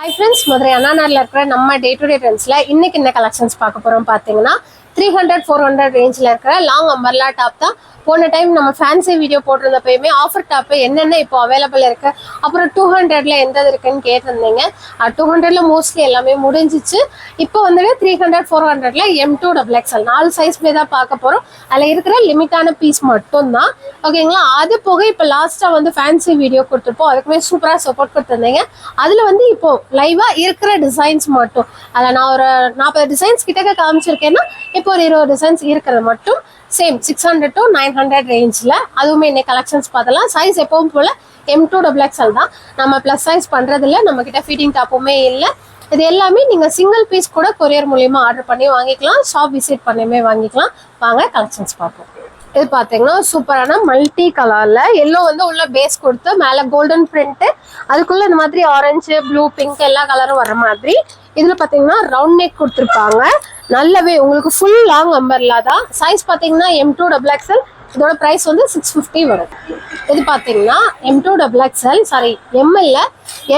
Hi friends, Madurai அண்ணாநகர்ல இருக்கிற நம்ம day to day ட்ரெண்ட்ஸ்ல இன்னைக்கு என்ன கலெக்ஷன்ஸ் பார்க்க போறோம் பாத்தீங்கன்னா 300-400 ரேஞ்ச்ல இருக்கிற லாங் அம்பர்லா டாப் தான். போன டைம் நம்ம ஃபேன்சி வீடியோ போட்டிருந்தப்பயுமே ஆஃபர் டாப் என்னென்ன இப்போ அவைலபிள் இருக்கு, அப்புறம் 200ல எந்த இருக்குன்னு கேட்டிருந்தீங்க. 200ல மோஸ்ட்லி எல்லாமே முடிஞ்சிச்சு. இப்போ வந்துட்டு 300-400ல M2XXL 4 சைஸ்மே தான் பார்க்க போறோம். அதில் இருக்கிற லிமிட்டான பீஸ் மட்டும் தான், ஓகேங்களா. அது போக இப்போ லாஸ்டா வந்து ஃபேன்சி வீடியோ கொடுத்துருப்போம், அதுக்குமே சூப்பராக சப்போர்ட் கொடுத்துருந்தீங்க. அதில் வந்து இப்போ லைவா இருக்கிற டிசைன்ஸ் மட்டும், அதில் நான் ஒரு 40 டிசைன்ஸ் கிட்டக்க காமிச்சிருக்கேன்னா இப்போ ஒரு 20 டிசைன்ஸ் இருக்கிறது மட்டும் சேம் 600 to 900 ரேஞ்சில். அதுவுமே இன்னைக்கு கலெக்ஷன்ஸ் பார்த்தலாம். சைஸ் எப்பவும் போல M2XXL தான். நம்ம ப்ளஸ் சைஸ் பண்ணுறதில்ல, நம்ம கிட்ட ஃபீடிங் டாப்புமே இல்லை. இது எல்லாமே நீங்கள் சிங்கிள் பீஸ் கூட கொரியர் மூலியமா ஆர்டர் பண்ணி வாங்கிக்கலாம், ஷாப் விசிட் பண்ணியுமே வாங்கிக்கலாம். வாங்க கலெக்ஷன்ஸ் பார்ப்போம். இது பார்த்தீங்கன்னா சூப்பரான மல்டி கலர்ல எல்லோ வந்து உள்ள பேஸ் கொடுத்து மேலே கோல்டன் பிரிண்ட், அதுக்குள்ள இந்த மாதிரி ஆரஞ்சு ப்ளூ பிங்க் எல்லா கலரும் வர மாதிரி. இதுல பாத்தீங்கன்னா ரவுண்ட் நெக் கொடுத்துருப்பாங்க. நல்லாவே உங்களுக்கு ஃபுல் லாங் அம்பர்லா தான். சைஸ் பாத்தீங்கன்னா M2XXL. இதோட பிரைஸ் வந்து 650 வரும். இது பாத்தீங்கன்னா M2XXL, சாரி ML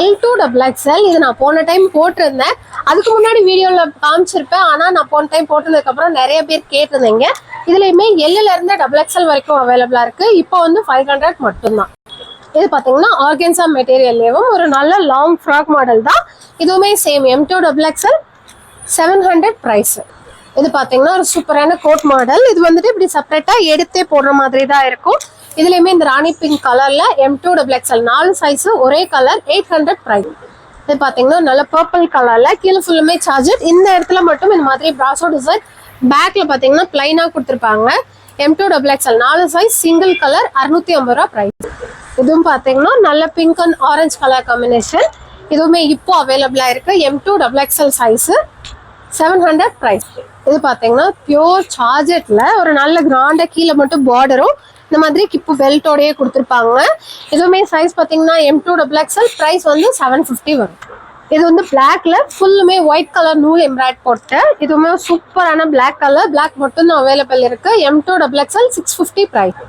L2XXL. இது நான் போன டைம் போட்டிருந்தேன், அதுக்கு முன்னாடி வீடியோல காமிச்சிருப்பேன். ஆனா நான் போன டைம் போட்டதுக்கு அப்புறம் நிறைய பேர் கேட்டிருந்தீங்க. இதுலயுமே Lல இருந்து XXL வரைக்கும் அவைலபிளா இருக்கு. இப்போ வந்து 500 மட்டும்தான். இது பாத்தீங்கன்னா ஆர்கன்சா மெட்டீரியல்லேயும் ஒரு நல்ல லாங் ஃப்ராக் மாடல் தான். இதுவுமே சேம் M2XXL 700 பிரைஸ். இது பாத்தீங்கன்னா ஒரு சூப்பரான கோட் மாடல். இது வந்துட்டு இப்படி செப்பரேட்டா எடுத்தே போடுற மாதிரி தான் இருக்கும். இதுலயுமே இந்த ராணி பிங்க் கலர்ல M2XXL 4 சைஸ் ஒரே கலர் 800 பிரைஸ். இது பாத்தீங்கன்னா நல்ல பர்பிள் கலர்ல கீழே ஃபுல்லுமே சார்ஜர். இந்த இடத்துல மட்டும் இந்த மாதிரி பிராசோ டிசைன், பேக்ல பாத்தீங்கன்னா பிளைனா கொடுத்துருப்பாங்க. M2XXL 4 சைஸ் சிங்கிள் கலர் 650 ரூபா பிரைஸ். இதுவும் பாத்தீங்கன்னா நல்ல pink and orange colour combination. இதுவுமே இப்போ அவைலபிளா இருக்கு. M2XXL size 700 price. இது பாத்தீங்கன்னா பியூர் சார்ஜெட்ல ஒரு நல்ல கிராண்டா கீழே மட்டும் பார்டரும் இந்த மாதிரி கிப்பு பெல்ட்டோடயே கொடுத்துருப்பாங்க. இதுவுமே சைஸ் பாத்தீங்கன்னா M2XXL பிரைஸ் வந்து 750 வரும். இது வந்து பிளாக்ல ஃபுல்லுமே ஒயிட் கலர் நூல் எம்ப்ராய்ட் போட்டு, இதுவுமே சூப்பரான பிளாக் கலர். பிளாக் மட்டும் தான் அவைலபிள் இருக்கு. M2XXL 650 price.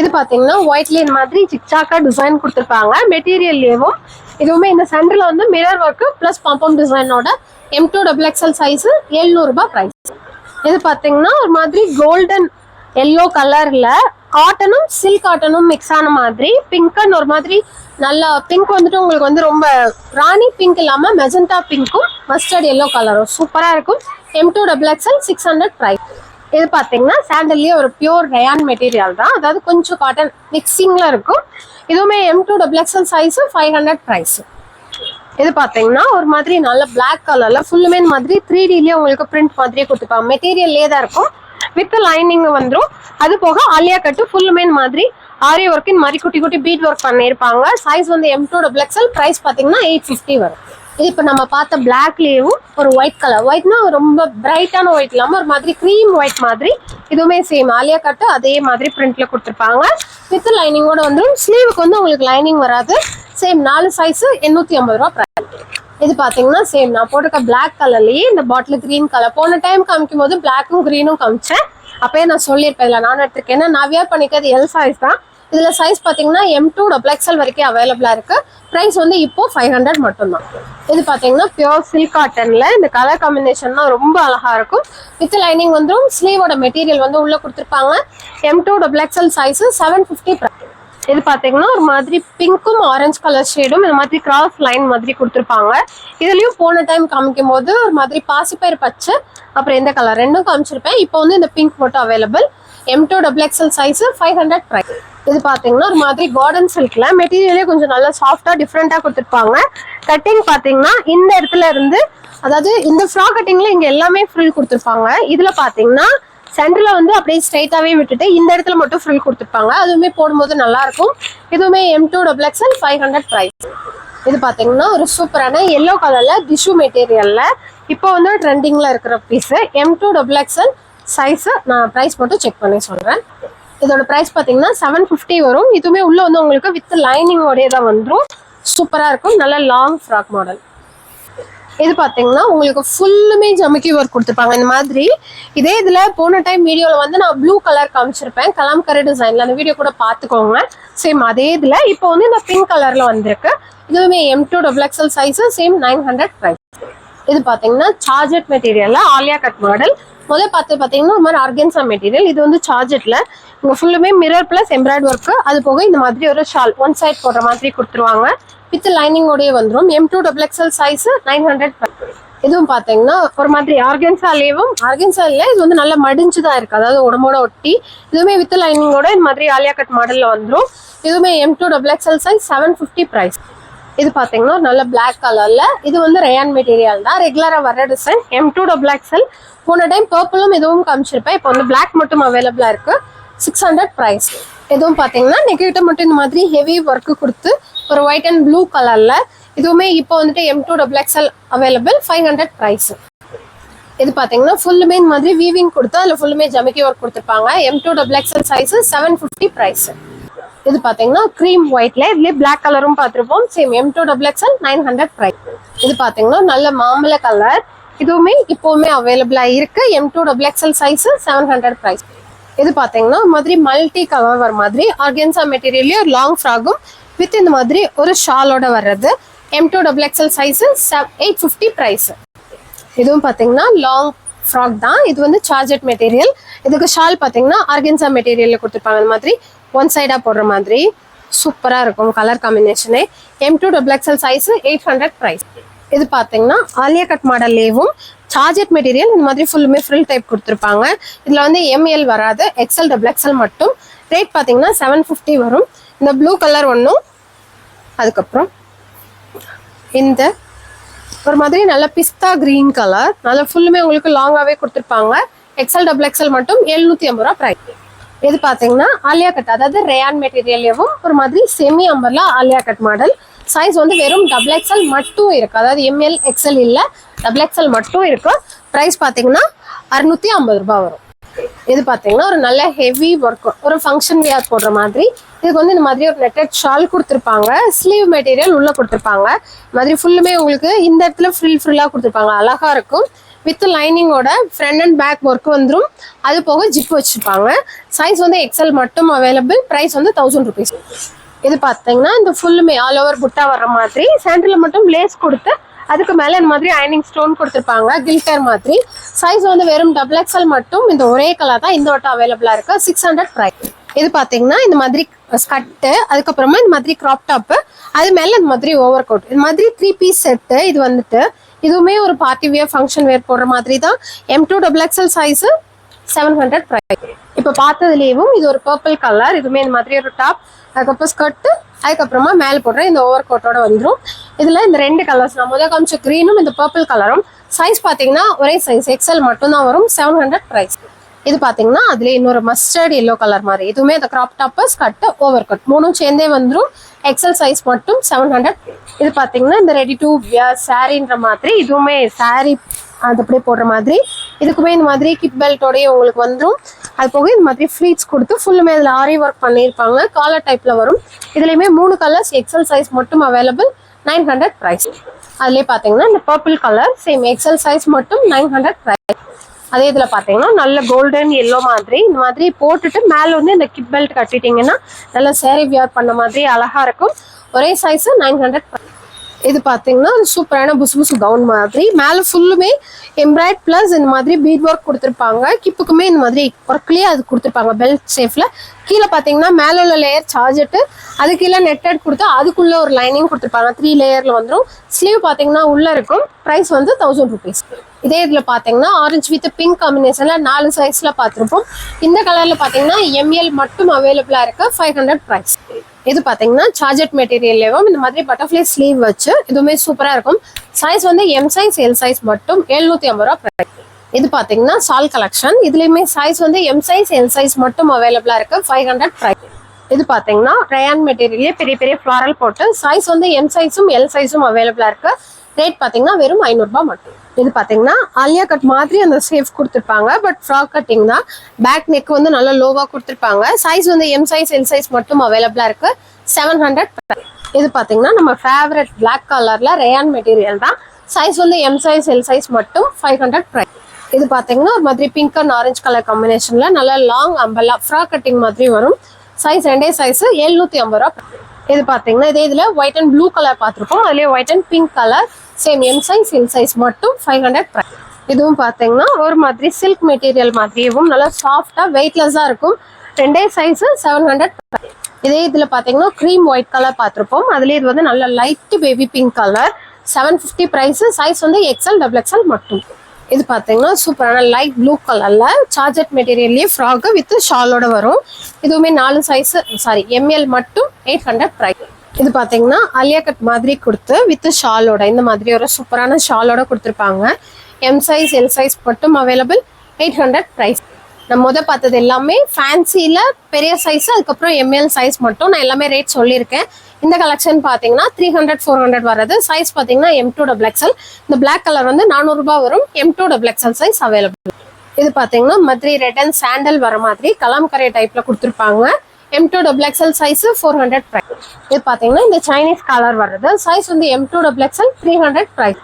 இது பாத்தீங்கன்னா ஒயிட்ல இந்த மாதிரி சிக்சாக்கா டிசைன் கொடுத்துருப்பாங்க. மெட்டீரியல்லேயும் இதுவுமே இந்த சென்டர்ல வந்து மிரர் ஒர்க் பிளஸ் பாம்பம் டிசைனோட M2XXL சைஸ் 700 ரூபாய் பிரைஸ். இது பாத்தீங்கன்னா ஒரு மாதிரி கோல்டன் எல்லோ கலர்ல காட்டனும் சில்க் காட்டனும் மிக்ஸ் ஆன மாதிரி, பிங்க் அண்ட் ஒரு மாதிரி நல்லா பிங்க் வந்துட்டு உங்களுக்கு வந்து ரொம்ப ராணி பிங்க் இல்லாம மெஜந்தா பிங்க்கும் மஸ்டர்ட் எல்லோ கலரும் சூப்பரா இருக்கும். M2XXL 600 price. இது பாத்தீங்கன்னா சாண்டல்லே ஒரு பியூர் ரயான் மெட்டீரியல் தான், அதாவது கொஞ்சம் காட்டன் மிக்சிங்ல இருக்கும். இதுவுமே M2XXL சைஸ் 500 பிரைஸ். இது பாத்தீங்கன்னா ஒரு மாதிரி நல்ல பிளாக் கலர்ல ஃபுல்லுமே மாதிரி 3Dலயே உங்களுக்கு பிரிண்ட் மாதிரியே கொடுத்துருப்பாங்க. மெட்டீரியல்லே தான் இருக்கும், வித் லைனிங் வந்துடும். அது போக ஆலியா கட்டு ஃபுல்லுமே மாதிரி ஆரி ஒர்க் இந்த மாதிரி குட்டி குட்டி பீட் ஒர்க் பண்ணியிருப்பாங்க. சைஸ் வந்து M2XXL. பிரைஸ் பாத்தீங்கன்னா 850 வரும். இது இப்போ நம்ம பார்த்த பிளாக்லேயும் ஒரு ஒயிட் கலர், ஒயிட்னா ரொம்ப பிரைட்டான ஒயிட் இல்லாமல் ஒரு மாதிரி க்ரீம் ஒயிட் மாதிரி. இதுவுமே சேம் ஆலியா கட்டு அதே மாதிரி பிரிண்ட்ல கொடுத்துருப்பாங்க. வித் லைனிங்கோட வந்துடும். ஸ்லீவுக்கு வந்து உங்களுக்கு லைனிங் வராது. சேம் 4 சைஸ் 850 ரூபா பிரைஸ். இது பாத்தீங்கன்னா சேம் நான் போட்டிருக்க பிளாக் கலர்லயே இந்த பாட்டில் கிரீன் கலர். போன டைம் காமிக்கும் போது பிளாக்கும் கிரீனும் காமிச்சேன். அப்பயே நான் சொல்லியிருப்பேன் இல்லை நான் எடுத்திருக்கேன். ஏன்னா நான் வியர் பண்ணிக்கிறது L சைஸ் தான். இதுல சைஸ் பாத்தீங்கன்னா M2XXL வரைக்கும் அவைலபிளா இருக்கு. பிரைஸ் வந்து இப்போ 500 மட்டும்தான். இது பாத்தீங்கன்னா பியூர் சில்க் காட்டன்ல இந்த கலர் காம்பினேஷன் தான் ரொம்ப அழகா இருக்கும். வித் லைனிங் வந்துடும். ஸ்லீவோட மெட்டீரியல் வந்து உள்ள கொடுத்துருப்பாங்க. M2XXL size 750 price. இது பாத்தீங்கன்னா ஒரு மாதிரி பிங்க்கும் ஆரஞ்சு கலர் ஷேடும் இந்த மாதிரி கிராஸ் லைன் மாதிரி கொடுத்துருப்பாங்க. இதுலயும் போன டைம் காமிக்கும் போது ஒரு மாதிரி பாசிப்பயிர் பச்சை அப்புறம் எந்த கலர் ரெண்டும் காமிச்சிருப்பேன். இப்போ வந்து இந்த பிங்க் மட்டும் அவைலபிள். M2XXL size 500 price. இது பாத்தீங்கன்னா ஒரு மாதிரி கார்டன் சில்க்ல மெட்டீரியலே கொஞ்சம் நல்லா சாஃப்டா டிஃப்ரெண்டா கொடுத்துருப்பாங்க. கட்டிங் பாத்தீங்கன்னா இந்த இடத்துல இருந்து, அதாவது இந்த ஃப்ராக் கட்டிங்ல இங்க எல்லாமே ஃப்ரில் கொடுத்துருப்பாங்க. இதுல பாத்தீங்கன்னா சென்டர்ல வந்து அப்படியே ஸ்ட்ரைட்டாவே விட்டுட்டு இந்த இடத்துல மட்டும் ஃப்ரில் கொடுத்துருப்பாங்க. அதுவுமே போடும்போது நல்லா இருக்கும். இதுவுமே M2XXL 500 பிரைஸ். இது பாத்தீங்கன்னா ஒரு சூப்பரான எல்லோ கலர்ல டிஷ்யூ மெட்டீரியல்ல இப்போ வந்து ட்ரெண்டிங்ல இருக்கிற பீஸ். M2XXL சைஸ் நான் பிரைஸ் மட்டும் செக் பண்ணி சொல்றேன். இதோட பிரைஸ் பாத்தீங்கன்னா 750 வரும். இதுவுமே உள்ள வந்து உங்களுக்கு வித் லைனிங்கோடய தான் வந்துடும். சூப்பரா இருக்கும். நல்ல லாங் ஃப்ராக் மாடல். இது பாத்தீங்கன்னா உங்களுக்கு ஃபுல்லுமே ஜமிக்கி ஒர்க் கொடுத்துருப்பாங்க இந்த மாதிரி. இதே இதுல போன டைம் வீடியோல வந்து நான் ப்ளூ கலர் காமிச்சிருப்பேன் கலாம்கரி டிசைன்ல, அந்த வீடியோ கூட பாத்துக்கோங்க. சேம் அதே இதுல இப்போ வந்து இந்த பிங்க் கலர்ல வந்திருக்கு. இதுவுமே M2 XXL size, same 900 price. இது பாத்தீங்கன்னா சார்ஜெட் மெட்டீரியல்ல ஆலியா கட் மாடல். முதல்ல பாத்தீங்கன்னா இந்த மாதிரி ஆர்கன்சா மெட்டீரியல். இது வந்து சார்ஜெட்ல இங்க ஃபுல்லுமே மிரர் பிளஸ் எம்ப்ராய்டரி ஒர்க். அது போக இந்த மாதிரி ஒரு ஷால் ஒன் சைட் போடுற மாதிரி கொடுத்துருவாங்க. வித் லைனிங்கோடய வந்துடும். M2 XXL size 900. இதுவும் பாத்தீங்கன்னா ஒரு மாதிரி ஆர்கன்சாலேயும் ஆர்கன்சால இது வந்து நல்லா மடிஞ்சுதான் இருக்கு, அதாவது உடம்போட ஒட்டி. இதுவுமே வித் லைனிங்கோட இந்த மாதிரி ஆலியா கட் மாடல்ல வந்துடும். இதுவுமே M2 XXL சைஸ் 750 பிரைஸ். இது பாத்தீங்கன்னா நல்ல பிளாக் கலர்ல, இது வந்து ரயான் மெட்டீரியல் தான், ரெகுலரா வர டிசைன். M2 XXL. போன டைம் பர்பிளும் இதுவும் காமிச்சிருப்பேன். இப்போ வந்து பிளாக் மட்டும் அவைலபிளா இருக்கு. 600 பிரைஸ். இதுவும் பாத்தீங்கன்னா நெக்கிட்ட மட்டும் இந்த மாதிரி ஹெவி ஒர்க் கொடுத்து ஒரு ஒயிட் அண்ட் ப்ளூ கலர்ல. இதுவுமே இப்போ வந்துட்டு M2 XXL அவைலபிள், 500 பிரைஸ். இது பாத்தீங்கன்னா ஃபுல்லுமே இந்த மாதிரி வீவிங் கொடுத்து அதுல ஃபுல்லுமே ஜமிக்கி ஒர்க் கொடுத்துருப்பாங்க. M2 XXL size 750 price. இது பாத்தீங்கன்னா கிரீம் ஒயிட்ல, இதுலயே பிளாக் கலரும் பார்த்திருப்போம். Same M2 XXL 900 price. இது பாத்தீங்கன்னா நல்ல மாம்பழ கலர். இதுவுமே இப்போவுமே அவைலபிளா இருக்கு. M2 XXL size 700 price. இது பாத்தீங்கன்னா மாதிரி மல்டி கலர் வர மாதிரி ஆர்கன்சா மெட்டீரியல்ல லாங் ஃப்ராகும் வித் இந்த மாதிரி ஒரு ஷாலோட வர்றது. M2 XXL size 850 price. இதுவும் பாத்தீங்கன்னா லாங் ஃப்ராக் தான். இது வந்து சார்ஜெட் மெட்டீரியல். இதுக்கு ஷால் பாத்தீங்கன்னா ஆர்கன்சா மெட்டீரியல்ல கொடுத்துருப்பாங்க. இந்த மாதிரி ஒன் சைடா போடுற மாதிரி சூப்பரா இருக்கும் கலர் காம்பினேஷனே. M2 XXL size 800 price. இது பாத்தீங்கன்னா ஆலியா கட் மாடல்லேயும் சார்ஜெட் மெட்டீரியல் இந்த மாதிரி ஃபுல்லுமே ஃப்ரில் டைப் கொடுத்துருப்பாங்க. இதுல வந்து ML வராது, XL XXL மட்டும். ரேட் பாத்தீங்கன்னா 750 வரும். இந்த ப்ளூ கலர் ஒன்றும், அதுக்கப்புறம் இந்த ஒரு மாதிரி நல்ல பிஸ்தா கிரீன் கலர், நல்ல ஃபுல்லுமே உங்களுக்கு லாங்காவே கொடுத்துருப்பாங்க. XL XXL மட்டும் 750 ரூபா பிரைஸ். இது பாத்தீங்கன்னா ஆலியா கட், அதாவது ரேயான் மெட்டீரியல்லையும் ஒரு மாதிரி semi umbrella Alia cut model. Size வந்து வெறும் XXL மட்டும் இருக்கு, அதாவது ML XL இல்ல, XXL மட்டும் இருக்கு. பிரைஸ் பாத்தீங்கன்னா 650 ரூபாய் வரும். இது பாத்தீங்கன்னா ஒரு நல்ல ஹெவி ஒர்க், ஒரு ஃபங்க்ஷன் வியர் போடுற மாதிரி. இதுக்கு வந்து இந்த மாதிரி ஒரு நெட்டட் ஷால் கொடுத்துருப்பாங்க. ஸ்லீவ் மெட்டீரியல் உள்ள கொடுத்துருப்பாங்க. இந்த மாதிரி ஃபுல்லுமே உங்களுக்கு இந்த இடத்துல ஃப்ரில்லா கொடுத்துருப்பாங்க, அழகா இருக்கும். வித் லைனிங்கோட ஃப்ரண்ட் அண்ட் பேக் ஒர்க் வந்துடும். அது போக ஜிப் வச்சிருப்பாங்க. சைஸ் வந்து XL மட்டும் அவைலபிள். பிரைஸ் வந்து 1000 ருபீஸ். இது பார்த்தீங்கன்னா இந்த ஃபுல்லுமே ஆல் ஓவர் புட்டா வர்ற மாதிரி, சென்டர்ல மட்டும் லேஸ் கொடுத்து அதுக்கு மேல இந்த மாதிரி அயனிங் ஸ்டோன் கொடுத்துருப்பாங்க, கில்டர் மாதிரி. சைஸ் வந்து வெறும் XXL மட்டும். இந்த ஒரே கலர் தான் இந்த வட்டம் அவைலபிளா இருக்கு. 600 பிரைஸ். இது பாத்தீங்கன்னா இந்த மாதிரி ஸ்கர்ட், அதுக்கப்புறமா இந்த மாதிரி கிராப் டாப், அது மேல இந்த மாதிரி ஓவர் கோட், இந்த மாதிரி 3 பீஸ் செட்டு. இது வந்துட்டு இதுவுமே ஒரு பார்ட்டி வியர் ஃபங்க்ஷன் வேர் போடுற மாதிரி தான். M2 XXL size 700 price. இப்போ பார்த்ததுலேயும் இது ஒரு பர்பிள் கலர். இதுவுமே இந்த மாதிரி ஒரு டாப், அதுக்கப்புறம் ஸ்கர்ட், அதுக்கப்புறமா மேலே போடுற இந்த ஓவர் கோட்டோட வந்துடும். இதுல இந்த 2 கலர்ஸ், நான் முதல் காமிச்ச கிரீனும் இந்த பர்பிள் கலரும். சைஸ் பார்த்தீங்கன்னா ஒரே சைஸ் XL மட்டும் தான் வரும். 700 பிரைஸ். இது பாத்தீங்கன்னா அதுல இன்னொரு மஸ்டர்ட் எல்லோ கலர் மாதிரி, இதுவுமே இந்த crop top, skirt, over cut மூணும் சேர்ந்தே வந்துடும். XL சைஸ் மட்டும் 700. இது பாத்தீங்கன்னா இந்த ரெடி டு வியர் சாரின்ற மாதிரி, இதுவுமே சாரி அது அப்படியே போடுற மாதிரி. இதுக்குமே இந்த மாதிரி கிப் பெல்ட்டோடய உங்களுக்கு வந்துடும். அது போக இந்த மாதிரி ஃப்ளீட்ஸ் கொடுத்து ஃபுல்லுமே அதில் ஆரி ஒர்க் பண்ணியிருப்பாங்க. காலர் டைப்ல வரும். இதுலையுமே 3 கலர்ஸ், XL சைஸ் மட்டும் அவைலபிள். 900 பிரைஸ். அதுலேயே பார்த்தீங்கன்னா இந்த purple colour same XL size மட்டும் 900 பிரைஸ். அதே இதில் பார்த்தீங்கன்னா நல்ல கோல்டன் எல்லோ மாதிரி இந்த மாதிரி போட்டுட்டு மேலே வந்து இந்த கிப் பெல்ட் கட்டிட்டீங்கன்னா நல்ல சேரீ வியர் பண்ண மாதிரி அழகா இருக்கும். ஒரே சைஸ் 900. இது பார்த்தீங்கன்னா சூப்பரான புசு புசு கவுன் மாதிரி, மேலே ஃபுல்லுமே எம்ப்ராய்ட் பிளஸ் இந்த மாதிரி பீட் ஒர்க் கொடுத்துருப்பாங்க. கிப்புக்குமே இந்த மாதிரி ஒர்க்லேயே அது கொடுத்துருப்பாங்க பெல்ட் ஷேப்ல. கீழே பார்த்தீங்கன்னா மேலே உள்ள லேயர் சார்ஜெட்டு, அது கீழே நெட்டட் கொடுத்து அதுக்குள்ள ஒரு லைனிங் கொடுத்துருப்பாங்க. 3 லேயர்ல வந்துடும். ஸ்லீவ் பார்த்தீங்கன்னா உள்ள இருக்கும். ப்ரைஸ் வந்து 1000 ருபீஸ். இதே இதில் பார்த்தீங்கன்னா ஆரஞ்சு வித் பிங்க் காம்பினேஷன்ல 4 சைஸ்ல பார்த்துருப்போம். இந்த கலர்ல பார்த்தீங்கன்னா ML மட்டும் அவைலபிளா இருக்கு. 500 ப்ரைஸ். இது பார்த்தீங்கன்னா சார்ஜெட் மெட்டீரியல்லேயும் இந்த மாதிரி பட்டர்ஃப்ளை ஸ்லீவ் வச்சு இதுவுமே சூப்பராக இருக்கும். சைஸ் வந்து M சைஸ் L சைஸ் மட்டும் 750 ரூபா ப்ரைஸ். இது பார்த்தீங்கன்னா சால் கலெக்ஷன். இதுலேயுமே சைஸ் வந்து M சைஸ் L சைஸ் மட்டும் அவைலபிளாக இருக்கு. 500 ப்ரைஸ். இது பார்த்தீங்கன்னா ரயான் மெட்டீரியல்லே பெரிய பெரிய ஃப்ளாரல் போட்டு சைஸ் வந்து M சைஸும் L சைஸும் அவைலபிளாக இருக்கு. ரேட் பார்த்தீங்கன்னா வெறும் 500 ரூபாய் மட்டும். இது பார்த்தீங்கன்னா ஆலியா கட் மாதிரி அந்த சேஃப் கொடுத்துருப்பாங்க, பட் ஃப்ராக் கட்டிங் தான். பேக் நெக் வந்து நல்லா லோவாக கொடுத்துருப்பாங்க. சைஸ் வந்து M சைஸ் L சைஸ் மட்டும் அவைலபிளாக இருக்கு. 700. இது பார்த்தீங்கன்னா நம்ம ஃபேவரட் பிளாக் கலர்ல ரயான் மெட்டீரியல் தான். சைஸ் வந்து எம் சைஸ் எல் சைஸ் மட்டும் 500 ப்ரைஸ். இது பார்த்தீங்கன்னா ஒரு மாதிரி பிங்க் அண்ட் ஆரஞ்சு கலர் காம்பினேஷன்ல நல்ல லாங் அம்பல்லா ஃப்ராக் கட்டிங் மாதிரி வரும். சைஸ் ரெண்டே சைஸ் 750 ரூபா. இது பார்த்தீங்கன்னா இதே இதில் ஒயிட் அண்ட் ப்ளூ கலர் பார்த்துருக்கோம். அதுலேயே white and pink colour same M size L size மட்டும் 500 ப்ரைஸ். இதுவும் பார்த்தீங்கன்னா ஒரு மாதிரி சில்க் மெட்டீரியல் மாதிரியும் நல்லா சாஃப்டாக வெயிட்லெஸ்ஸாக இருக்கும். ரெண்டே சைஸ் 700 ப்ரைஸ். இதே இதில் பார்த்தீங்கன்னா க்ரீம் ஒயிட் கலர் பார்த்துருப்போம். அதுலேயே இது வந்து நல்ல light baby pink colour 750 price. Size வந்து எக்ஸ்எல் டபுள் எக்ஸ்எல் மட்டும். இது பார்த்தீங்கன்னா சூப்பரான லைட் ப்ளூ கலர்ல சார்ஜெட் மெட்டீரியல்லே ஃப்ராக் வித் ஷாலோட வரும். இதுவுமே 4 சைஸ் எம்எல் மட்டும் 800 ப்ரைஸ். இது பார்த்தீங்கன்னா அலியா கட் மாதிரி கொடுத்து வித் ஷாலோட இந்த மாதிரி ஒரு சூப்பரான ஷாலோட கொடுத்துருப்பாங்க. எம் சைஸ் எல் சைஸ் மட்டும் அவைலபிள் 800 ப்ரைஸ். நான் பார்த்தது எல்லாமே ஃபேன்சியில் பெரிய சைஸ், அதுக்கப்புறம் எம்எல் சைஸ் மட்டும் நான் எல்லாமே ரேட் சொல்லியிருக்கேன். இந்த கலெக்ஷன் பார்த்தீங்கன்னா 300 400 வர்றது. சைஸ் பார்த்தீங்கன்னா M2 XXL. இந்த பிளாக் கலர் வந்து 400 ரூபாய் வரும். M2 XXL size available. இது பார்த்தீங்கன்னா மதுரை ரெட் அண்ட் சாண்டல் வர மாதிரி கலாம்கரை டைப்ல கொடுத்துருப்பாங்க. M2 XXL size 400 price. இது பார்த்தீங்கன்னா இந்த சைனீஸ் கலர் வர்றது. சைஸ் வந்து M2 XXL 300 ப்ரைஸ்.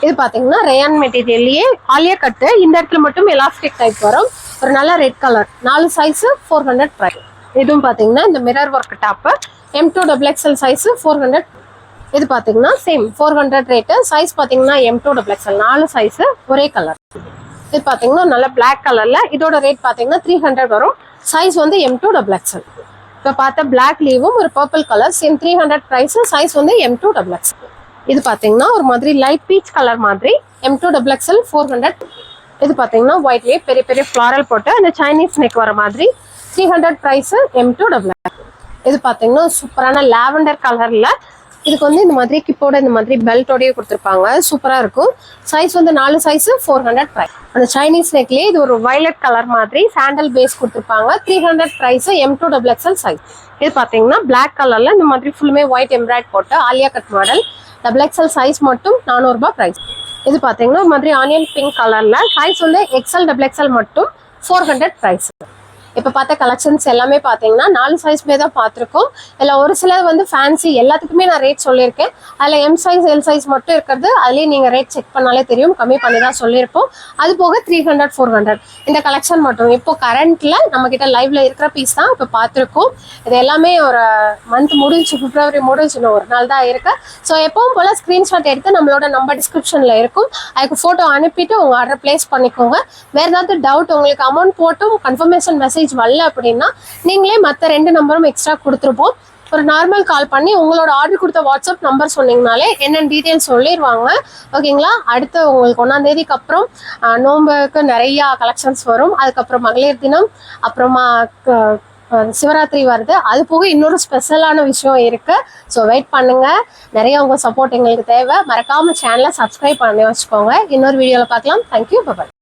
இது பார்த்தீங்கன்னா ரேயான் மெட்டீரியல்லையே ஆலியா கட்டு, இந்த இடத்துல மட்டும் எலாஸ்டிக் டைப் வரும். ஒரு நல்ல ரெட் கலர் 4 சைஸ் 400 ப்ரைஸ். இதுவும் பார்த்தீங்கன்னா இந்த mirror work top M2 XXL size 400. இது பார்த்தீங்கன்னா சேம் 400 ரேட்டு. சைஸ் பார்த்தீங்கன்னா M2 XXL 4 சைஸ் ஒரே கலர். இது பார்த்தீங்கன்னா நல்ல பிளாக் கலர்ல இதோட ரேட் பார்த்தீங்கன்னா 300 வரும். சைஸ் வந்து M2 XXL. இப்போ பார்த்த பிளாக் லீவும் ஒரு purple colour same 300 price. Size வந்து M2 XXL. இது பார்த்தீங்கன்னா ஒரு மாதிரி லைட் பீச் கலர் மாதிரி M2 XXL 400. இது பார்த்தீங்கன்னா ஒயிட்லேயே பெரிய பெரிய ஃப்ளாரல் போட்டு அந்த சைனீஸ் நெக் வர மாதிரி 300 ப்ரைஸ் M2 XXL. இது பார்த்தீங்கன்னா சூப்பரான லாவெண்டர் கலர்ல இதுக்கு வந்து இந்த மாதிரி கிப்போட இந்த மாதிரி பெல்ட்டோடய கொடுத்துருப்பாங்க. சூப்பராக இருக்கும். சைஸ் வந்து 4 சைஸ் 400 ப்ரைஸ். அந்த சைனீஸ் நெக்லேயே இது ஒரு வயலட் கலர் மாதிரி சாண்டல் பேஸ் கொடுத்துருப்பாங்க. 300 ப்ரைஸ் M2 XXL சைஸ். இது பார்த்தீங்கன்னா பிளாக் கலர்ல இந்த மாதிரி ஃபுல்லுமே ஒயிட் எம்ப்ராய்ட் போட்டு Alia cut model XXL size மட்டும் 400 ரூபாய் ப்ரைஸ். இது பார்த்தீங்கன்னா ஒரு மாதிரி ஆனியன் பிங்க் கலர்ல சைஸ் வந்து XL XXL மட்டும் 400 ப்ரைஸ். இப்போ பார்த்த கலெக்ஷன்ஸ் எல்லாமே பார்த்தீங்கன்னா 4 சைஸ்மே தான் பார்த்துருக்கோம். இல்லை ஒரு சிலர் வந்து ஃபேன்சி எல்லாத்துக்குமே நான் ரேட் சொல்லியிருக்கேன். அதில் எம் சைஸ் எல் சைஸ் மட்டும் இருக்கிறது அதுலேயே நீங்கள் ரேட் செக் பண்ணாலே தெரியும், கம்மி பண்ணி தான் சொல்லியிருப்போம். அது போக 300 400 இந்த கலெக்ஷன் மட்டும் இப்போ கரண்ட்டில் நம்மக்கிட்ட லைவ்ல இருக்கிற பீஸ் தான் இப்போ பார்த்துருக்கோம். இது எல்லாமே ஒரு மந்த் முடிஞ்சு பிப்ரவரி முடிஞ்சு ஒரு நாள் தான் இருக்கு. ஸோ எப்பவும் போல் ஸ்க்ரீன்ஷாட் எடுத்து நம்மளோட நம்பர் டிஸ்கிரிப்ஷனில் இருக்கும், அதுக்கு ஃபோட்டோ அனுப்பிட்டு உங்கள் ஆர்டர் பிளேஸ் பண்ணிக்கோங்க. வேறு ஏதாவது டவுட் உங்களுக்கு அமௌண்ட் போட்டும் கன்ஃபர்மேஷன் மெசேஜ் வரல அப்படின்னா நீங்களே மற்ற 2 நம்பரும் எக்ஸ்ட்ரா கொடுத்துருப்போம். ஒரு நார்மல் கால் பண்ணி உங்களோட ஆர்டர் கொடுத்த வாட்ஸ்அப் நம்பர் சொன்னீங்கனாலே என்னென்ன டீட்டெயில்ஸ் சொல்லிடுவாங்க. ஓகேங்களா? அடுத்து உங்களுக்கு 1ஆம் தேதிக்கு அப்புறம் நோம்புக்கு நிறைய கலெக்ஷன்ஸ் வரும். அதுக்கப்புறம் மகளிர் தினம், அப்புறமா சிவராத்திரி வருது. அது போக இன்னொரு ஸ்பெஷலான விஷயம் இருக்கு. ஸோ வெயிட் பண்ணுங்க. நிறைய உங்க சப்போர்ட் எங்களுக்கு தேவை. மறக்காம சேனலை சப்ஸ்கிரைப் பண்ணி வச்சுக்கோங்க. இன்னொரு வீடியோவில் பார்க்கலாம். தேங்க்யூ. பாய்.